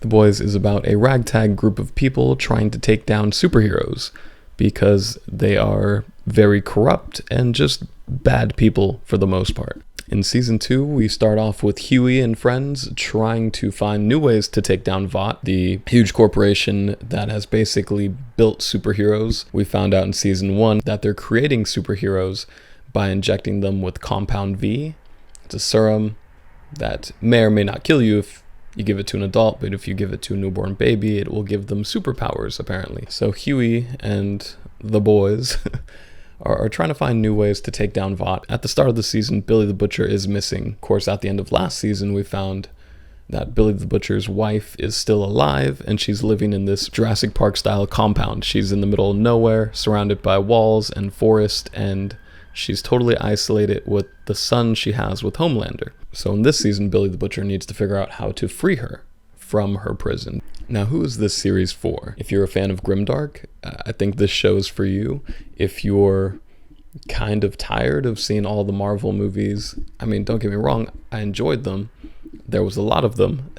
The Boys is about a ragtag group of people trying to take down superheroes because they are very corrupt and just bad people for the most part. In season 2, we start off with Huey and friends trying to find new ways to take down Vought, the huge corporation that has basically built superheroes. We found out in season 1 that they're creating superheroes by injecting them with Compound V. It's a serum that may or may not kill you if you give it to an adult, but if you give it to a newborn baby, it will give them superpowers, apparently. So Huey and the boys are trying to find new ways to take down Vought. At the start of the season, Billy the Butcher is missing. Of course, at the end of last season, we found that Billy the Butcher's wife is still alive, and she's living in this Jurassic Park-style compound. She's in the middle of nowhere, surrounded by walls and forest, and she's totally isolated with the son she has with Homelander. So in this season, Billy the Butcher needs to figure out how to free her from her prison. Now, who is this series for? If you're a fan of Grimdark, I think this show is for you. If you're kind of tired of seeing all the Marvel movies, I mean, don't get me wrong, I enjoyed them. There was a lot of them,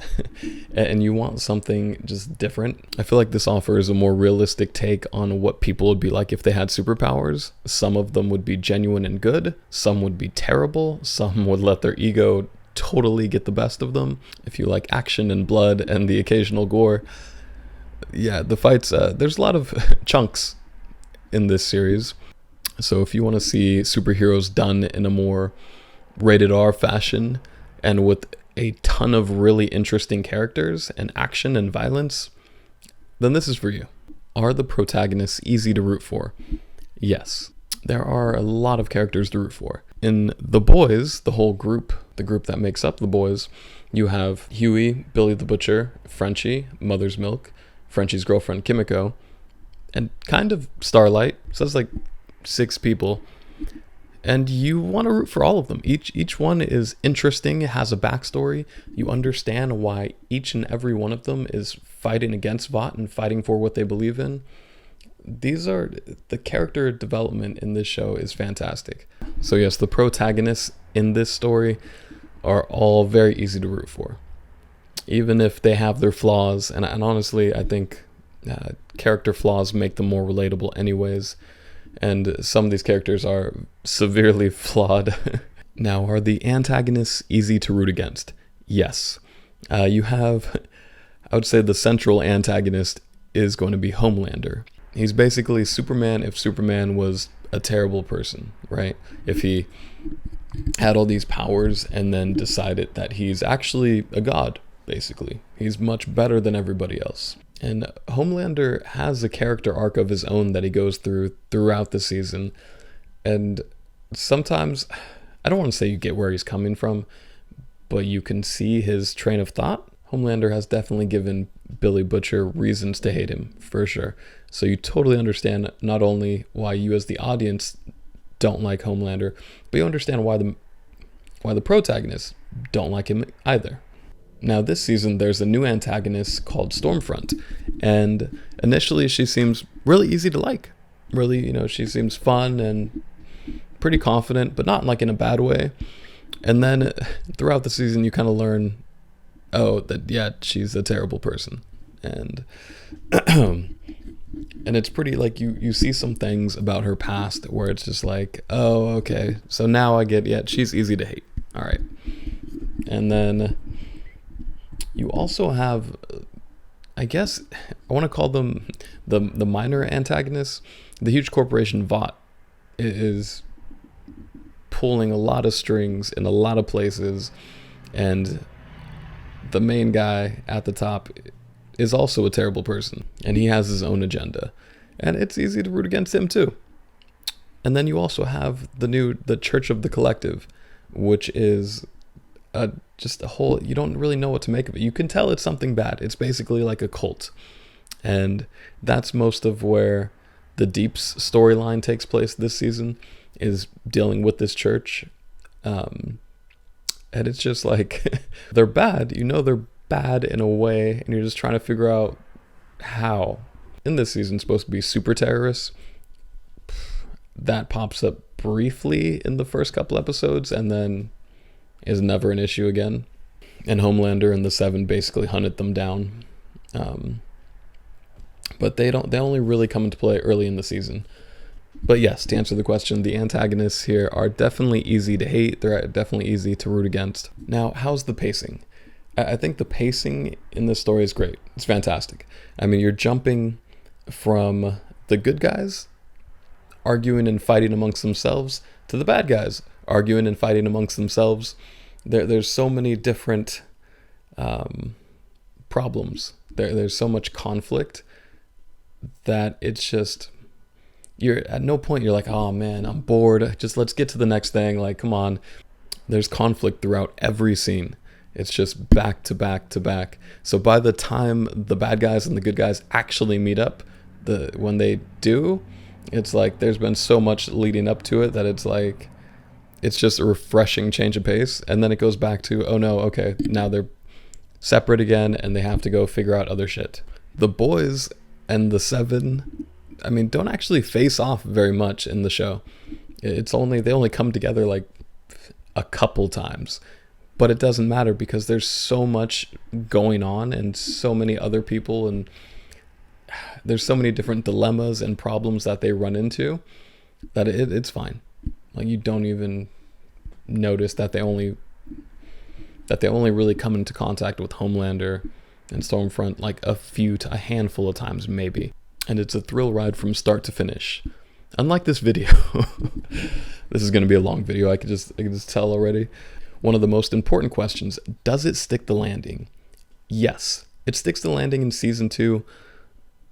and you want something just different. I feel like this offers a more realistic take on what people would be like if they had superpowers. Some of them would be genuine and good, some would be terrible, some would let their ego totally get the best of them. If you like action and blood and the occasional gore, yeah, the fights, there's a lot of chunks in this series. So if you want to see superheroes done in a more rated R fashion and with a ton of really interesting characters and action and violence, then this is for you. Are the protagonists easy to root for? Yes. There are a lot of characters to root for. In The Boys, the whole group, the group that makes up The Boys, you have Huey, Billy the Butcher, Frenchie, Mother's Milk, Frenchie's girlfriend Kimiko, and kind of Starlight. So that's like 6 people. And you want to root for all of them. Each one is interesting, it has a backstory. You understand why each and every one of them is fighting against Vought and fighting for what they believe in. The character development in this show is fantastic. So yes, the protagonists in this story are all very easy to root for, even if they have their flaws. And honestly, I think character flaws make them more relatable anyways. And some of these characters are severely flawed. Now, are the antagonists easy to root against? Yes. You have, I would say the central antagonist is going to be Homelander. He's basically Superman if Superman was a terrible person, right? If he had all these powers and then decided that he's actually a god, basically. He's much better than everybody else. And Homelander has a character arc of his own that he goes throughout the season. And sometimes, I don't want to say you get where he's coming from, but you can see his train of thought. Homelander has definitely given Billy Butcher reasons to hate him, for sure. So you totally understand not only why you as the audience don't like Homelander, but you understand why the protagonists don't like him either. Now this season, there's a new antagonist called Stormfront, and initially she seems really easy to like. Really, she seems fun and pretty confident, but not like in a bad way. And then throughout the season, you kind of learn, she's a terrible person. And and it's pretty like you see some things about her past where it's just like, oh, okay, so now I get, she's easy to hate. All right. And then you also have, I guess, I want to call them the minor antagonists. The huge corporation Vought is pulling a lot of strings in a lot of places, and the main guy at the top is also a terrible person, and he has his own agenda, and it's easy to root against him too. And then you also have the Church of the Collective, which is just a whole, you don't really know what to make of it. You can tell it's something bad. It's basically like a cult. And that's most of where the Deep's storyline takes place this season, is dealing with this church. And it's just like, they're bad. They're bad in a way, and you're just trying to figure out how. In this season, supposed to be super terrorists. That pops up briefly in the first couple episodes, and then is never an issue again. And Homelander and the Seven basically hunted them down. Um, but they only really come into play early in the season. But yes, to answer the question, the antagonists here are definitely easy to hate. They're definitely easy to root against. Now, how's the pacing? I think the pacing in this story is great. It's fantastic. I mean, you're jumping from the good guys arguing and fighting amongst themselves to the bad guys arguing and fighting amongst themselves. There's so many different problems. There's so much conflict that it's just, you're at no point you're like, oh man, I'm bored. Just let's get to the next thing. Like, come on. There's conflict throughout every scene. It's just back to back to back. So by the time the bad guys and the good guys actually meet up, when they do, it's like there's been so much leading up to it that it's like, it's just a refreshing change of pace. And then it goes back to, oh no, okay, now they're separate again and they have to go figure out other shit. The boys and the seven, I mean, don't actually face off very much in the show. They only come together like a couple times. But it doesn't matter because there's so much going on and so many other people, and there's so many different dilemmas and problems that they run into that it's fine. Like, you don't even notice that they only really come into contact with Homelander and Stormfront like a handful of times maybe. And it's a thrill ride from start to finish. Unlike this video. This is going to be a long video. I can just tell already. One of the most important questions, does it stick the landing? Yes, it sticks the landing in season 2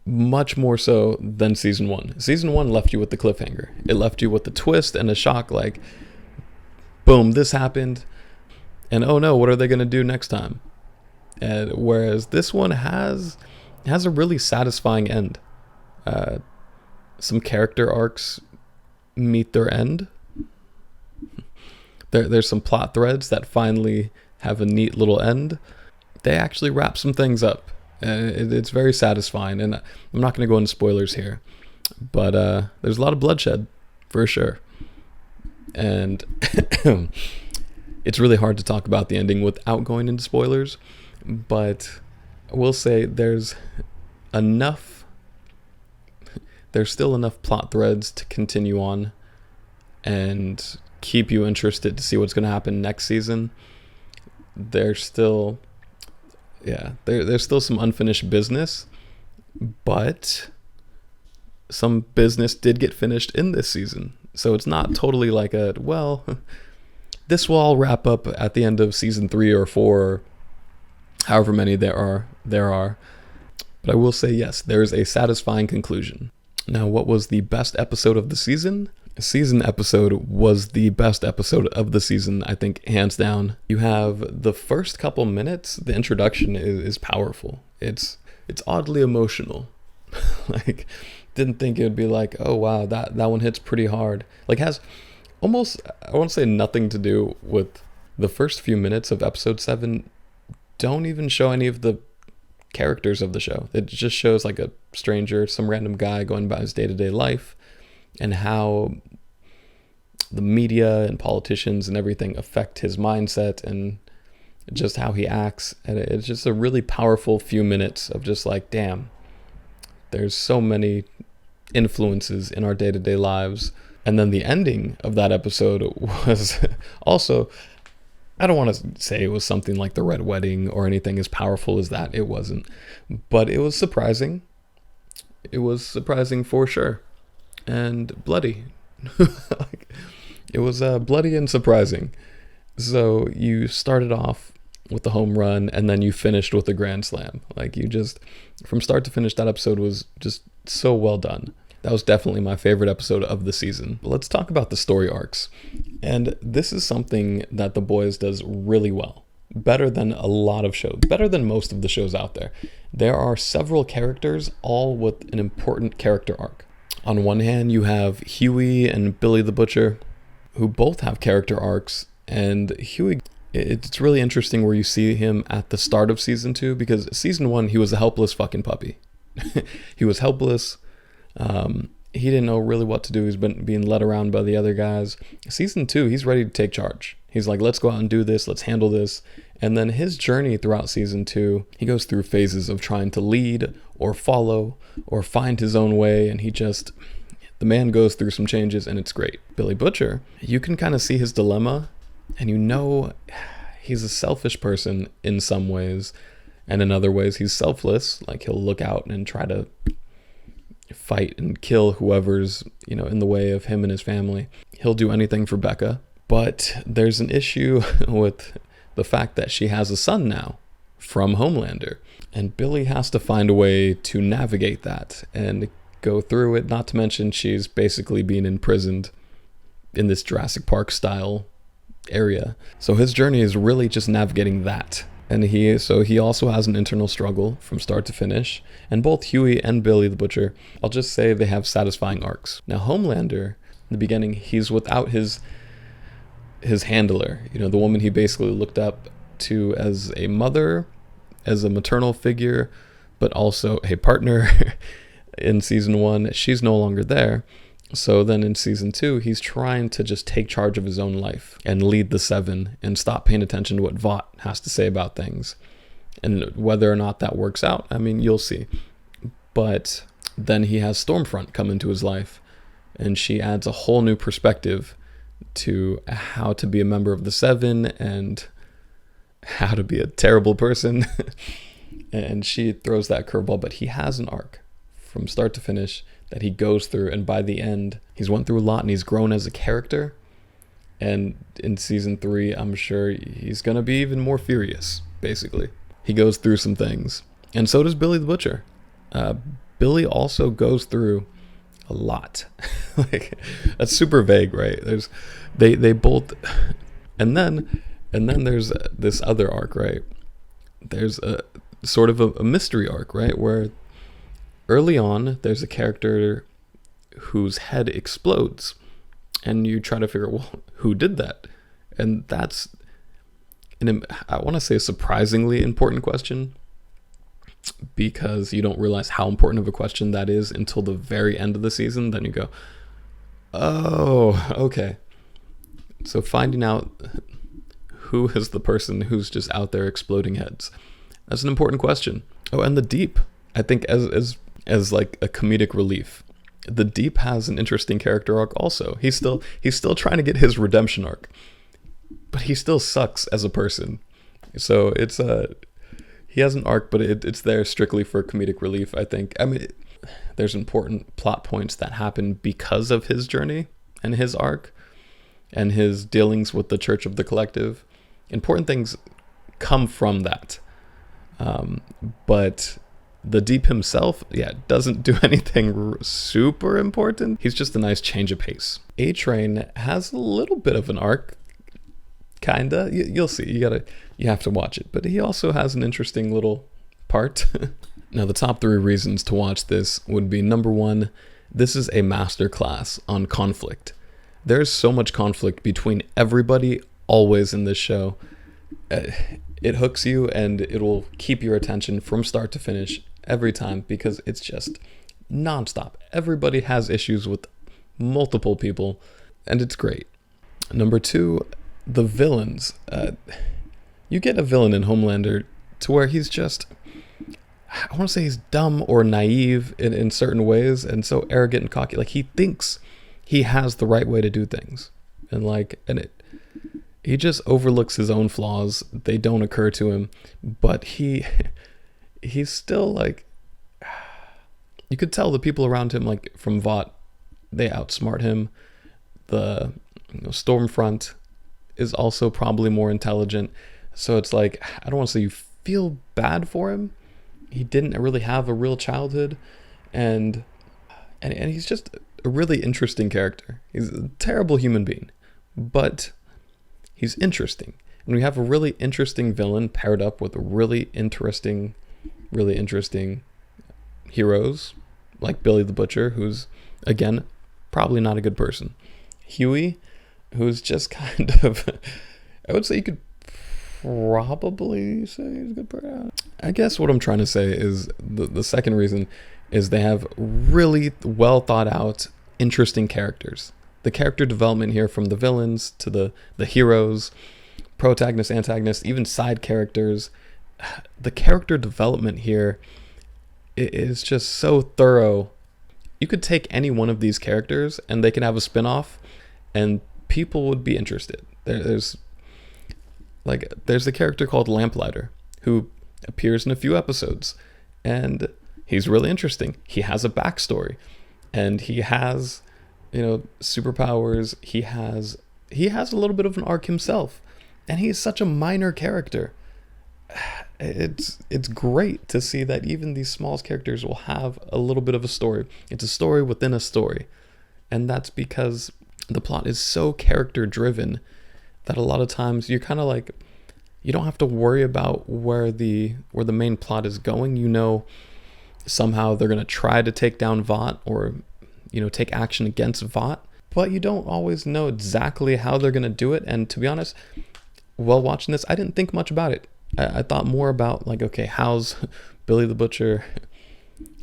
much more so than season 1. Season 1 left you with the cliffhanger. It left you with the twist and a shock, like, boom, this happened, and oh no, what are they going to do next time? And whereas this one has a really satisfying end. Some character arcs meet their end. There's some plot threads that finally have a neat little end. They actually wrap some things up. It's very satisfying. And I'm not going to go into spoilers here. But there's a lot of bloodshed, for sure. And it's really hard to talk about the ending without going into spoilers. But I will say there's still enough plot threads to continue on and keep you interested to see what's going to happen next season. There's still some unfinished business, but some business did get finished in this season. So it's not totally like this will all wrap up at the end of season 3 or 4, or however many there are. But I will say, yes, there is a satisfying conclusion. Now, what was the best episode of the season? Season episode was the best episode of the season, I think, hands down. You have the first couple minutes, the introduction is powerful. It's oddly emotional. Like, didn't think it would be like, oh wow, that one hits pretty hard. Like, has almost, I won't say nothing to do with the first few minutes of episode 7. Don't even show any of the characters of the show. It just shows like a stranger, some random guy going about his day-to-day life, and how the media and politicians and everything affect his mindset and just how he acts. And it's just a really powerful few minutes of just like, damn, there's so many influences in our day-to-day lives. And then the ending of that episode was also, I don't want to say it was something like the Red Wedding or anything as powerful as that. It wasn't. But it was surprising. It was surprising for sure. And bloody. It was bloody and surprising. So you started off with the home run and then you finished with a grand slam. Like, you just, from start to finish, that episode was just so well done. That was definitely my favorite episode of the season. But let's talk about the story arcs. And this is something that The Boys does really well. Better than a lot of shows. Better than most of the shows out there. There are several characters, all with an important character arc. On one hand, you have Huey and Billy the Butcher, who both have character arcs. And Huey, it's really interesting where you see him at the start of season 2, because season 1, he was a helpless fucking puppy. He was helpless. He didn't know really what to do. He's been being led around by the other guys. Season 2, he's ready to take charge. He's like, let's go out and do this. Let's handle this. And then his journey throughout season 2, he goes through phases of trying to lead or follow or find his own way, and the man goes through some changes, and it's great. Billy Butcher, you can kind of see his dilemma, and you know he's a selfish person in some ways, and in other ways he's selfless. Like, he'll look out and try to fight and kill whoever's, in the way of him and his family. He'll do anything for Becca, but there's an issue with the fact that she has a son now from Homelander, and Billy has to find a way to navigate that and go through it, not to mention she's basically being imprisoned in this Jurassic Park style area. So his journey is really just navigating that. And he also has an internal struggle from start to finish. And both Huey and Billy the Butcher, I'll just say they have satisfying arcs. Now Homelander, in the beginning, he's without his handler, the woman he basically looked up to as a mother, as a maternal figure, but also a partner. In season 1, she's no longer there. So then in season 2, he's trying to just take charge of his own life and lead the 7 and stop paying attention to what Vought has to say about things. And whether or not that works out, you'll see. But then he has Stormfront come into his life, and she adds a whole new perspective to how to be a member of the 7 and how to be a terrible person. And she throws that curveball, but he has an arc from start to finish that he goes through, and by the end he's went through a lot and he's grown as a character. And in season 3, I'm sure he's gonna be even more furious. Basically, he goes through some things, and so does Billy the Butcher. Billy also goes through a lot. Like, that's super vague, right? They both, and then there's this other arc, right? There's a sort of a mystery arc, right, where early on, there's a character whose head explodes, and you try to figure out, well, who did that? And that's, I want to say, a surprisingly important question, because you don't realize how important of a question that is until the very end of the season. Then you go, oh, okay. So finding out who is the person who's just out there exploding heads, that's an important question. Oh, and the Deep, I think, as like a comedic relief, the Deep has an interesting character arc also. He's still trying to get his redemption arc, but he still sucks as a person. So he has an arc, but it's there strictly for comedic relief, I think. There's important plot points that happen because of his journey and his arc and his dealings with the Church of the Collective. Important things come from that. But the Deep himself, doesn't do anything super important. He's just a nice change of pace. A-Train has a little bit of an arc, kinda. You'll see. You have to watch it. But he also has an interesting little part. Now, the top 3 reasons to watch this would be, number 1, this is a masterclass on conflict. There's so much conflict between everybody always in this show. It hooks you, and it will keep your attention from start to finish every time, because it's just nonstop. Everybody has issues with multiple people, and it's great. Number 2, the villains. You get a villain in Homelander to where he's just, I want to say he's dumb or naive in certain ways, and so arrogant and cocky. Like, he thinks he has the right way to do things, he just overlooks his own flaws. They don't occur to him, but he's still like, you could tell the people around him, like from Vought, they outsmart him. The Stormfront is also probably more intelligent. So it's like, I don't want to say you feel bad for him. He didn't really have a real childhood, and he's just a really interesting character. He's a terrible human being, but he's interesting. And we have a really interesting villain paired up with a really interesting heroes, like Billy the Butcher, who's, again, probably not a good person. Huey, who's just kind of, I would say you could probably say he's a good person. I guess what I'm trying to say is the second reason is they have really well thought out, interesting characters. The character development here, from the villains to the heroes, protagonists, antagonists, even side characters. The character development here is just so thorough. You could take any one of these characters and they can have a spin-off and people would be interested. There's the character called Lamplighter who appears in a few episodes, and he's really interesting. He has a backstory, and he has, superpowers. He has a little bit of an arc himself, and he's such a minor character. It's great to see that even these smallest characters will have a little bit of a story. It's a story within a story, and that's because the plot is so character driven that a lot of times you're kind of like, you don't have to worry about where the main plot is going. Somehow they're going to try to take down Vought or take action against Vought, but you don't always know exactly how they're going to do it. And to be honest, while watching this, I didn't think much about it. I thought more about okay, how's Billy the Butcher,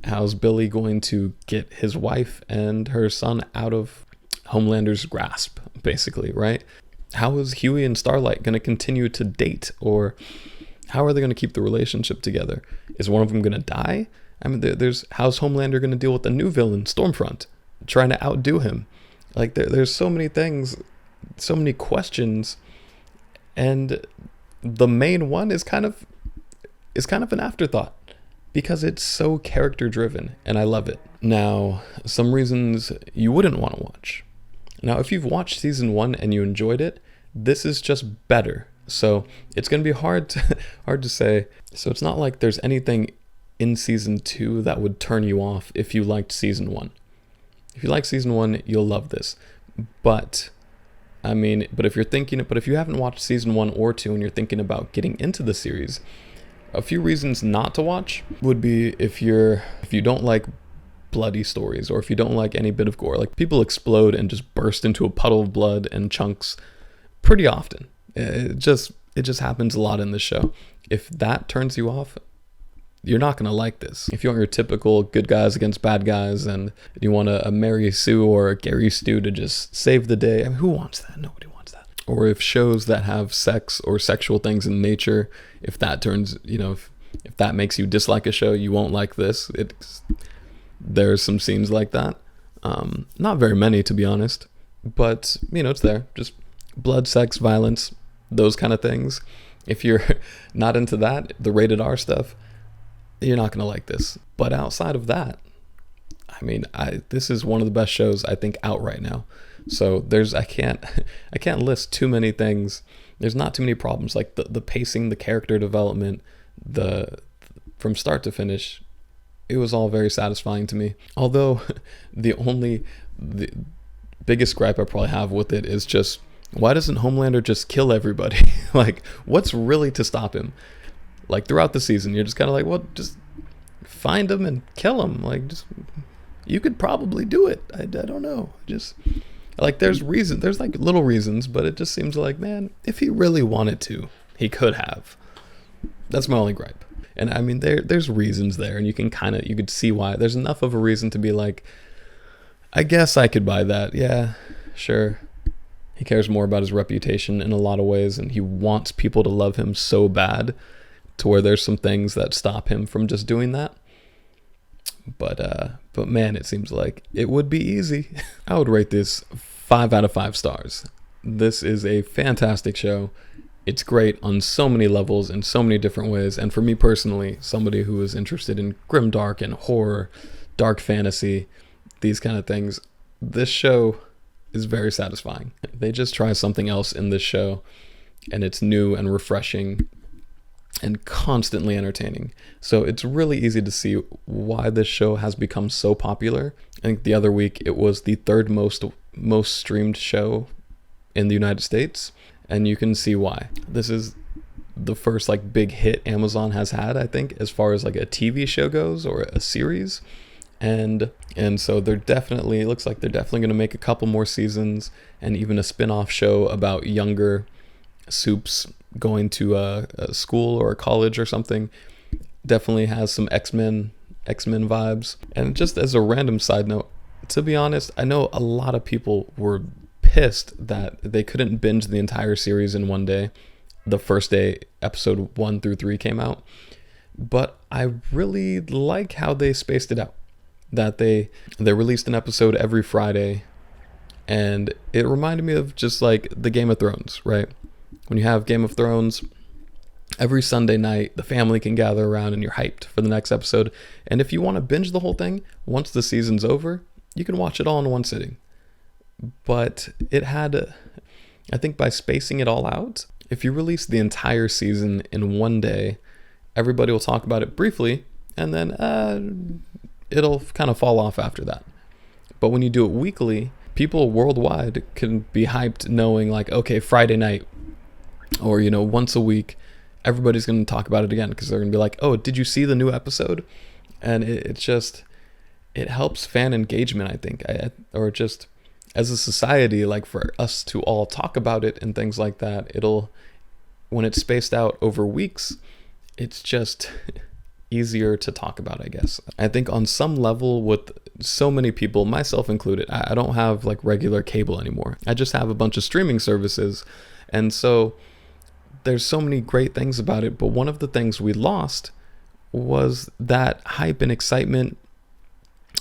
how's Billy going to get his wife and her son out of Homelander's grasp, basically, right? How is Huey and Starlight going to continue to date, or how are they going to keep the relationship together? Is one of them going to die? I mean, how's Homelander going to deal with the new villain, Stormfront, trying to outdo him? There's so many things, so many questions, and the main one is kind of an afterthought because it's so character driven, and I love it. Now, some reasons you wouldn't want to watch. Now, if you've watched season 1 and you enjoyed it, this is just better. So it's going to be hard to say. So it's not like there's anything in season 2 that would turn you off if you liked season 1. If you like season 1, you'll love this. But if you haven't watched season 1 or 2 and you're thinking about getting into the series, a few reasons not to watch would be if you don't like bloody stories, or if you don't like any bit of gore. Like, people explode and just burst into a puddle of blood and chunks pretty often. It just happens a lot in this show. If that turns you off, you're not going to like this. If you want your typical good guys against bad guys, and you want a Mary Sue or a Gary Stu to just save the day, who wants that? Nobody wants that. Or if shows that have sex or sexual things in nature, if that turns, if that makes you dislike a show, you won't like this. There's some scenes like that. Not very many, to be honest, but it's there. Just blood, sex, violence, those kind of things. If you're not into that, the rated R stuff, you're not gonna like this. But outside of that, this is one of the best shows I think out right now. So I can't list too many things. There's not too many problems. Like the pacing, the character development, from start to finish, it was all very satisfying to me. Although the biggest gripe I probably have with it is just, why doesn't Homelander just kill everybody? What's really to stop him? Throughout the season, you're just kind of like, well, just find him and kill him. You could probably do it. I don't know. There's little reasons, but it just seems like, man, if he really wanted to, he could have. That's my only gripe. And there's reasons there, and you could see why. There's enough of a reason to be like, I guess I could buy that. Yeah, sure. He cares more about his reputation in a lot of ways, and he wants people to love him so bad to where there's some things that stop him from just doing that. But man, it seems like it would be easy. I would rate this 5 out of 5 stars. This is a fantastic show. It's great on so many levels in so many different ways. And for me personally, somebody who is interested in grimdark and horror, dark fantasy, these kind of things, this show is very satisfying. They just try something else in this show, and it's new and refreshing and constantly entertaining. So it's really easy to see why this show has become so popular. I think the other week it was the third most streamed show in the United States, and you can see why. This is the first big hit Amazon has had, I think, as far as a TV show goes, or a series. And so it looks like they're definitely going to make a couple more seasons, and even a spin-off show about younger Supes going to a school or a college or something. Definitely has some X-Men vibes. And just as a random side note, to be honest, I know a lot of people were pissed that they couldn't binge the entire series in one day. the first day episode 1 through 3 came out. But I really like how they spaced it out. That they released an episode every Friday, and it reminded me of just like the Game of Thrones, right? When you have Game of Thrones, every Sunday night, the family can gather around and you're hyped for the next episode. And if you want to binge the whole thing, once the season's over, you can watch it all in one sitting. But it had, I think by spacing it all out, if you release the entire season in one day, everybody will talk about it briefly, and then it'll kind of fall off after that. But when you do it weekly, people worldwide can be hyped knowing like, okay, Friday night, or, you know, once a week, everybody's going to talk about it again because they're going to be like, oh, did you see the new episode? And it helps fan engagement, I think, or just as a society, like for us to all talk about it and things like that. When it's spaced out over weeks, it's just easier to talk about, I guess. I think on some level with so many people, myself included, I don't have like regular cable anymore. I just have a bunch of streaming services. And so there's so many great things about it. But one of the things we lost was that hype and excitement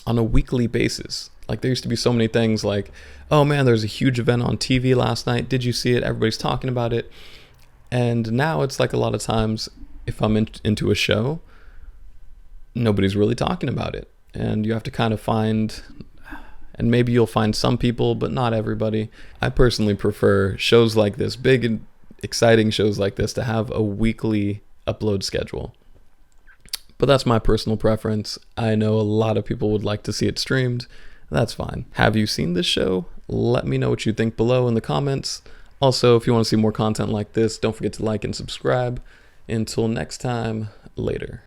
on a weekly basis. Like there used to be so many things like, oh man, there's a huge event on TV last night. Did you see it? Everybody's talking about it. And now it's like a lot of times if I'm into a show, nobody's really talking about it. And you have to kind of find, and maybe you'll find some people, but not everybody. I personally prefer shows like this, big and exciting shows like this, to have a weekly upload schedule. But that's my personal preference. I know a lot of people would like to see it streamed. That's fine. Have you seen this show? Let me know what you think below in the comments. Also, if you want to see more content like this, don't forget to like and subscribe. Until next time, later.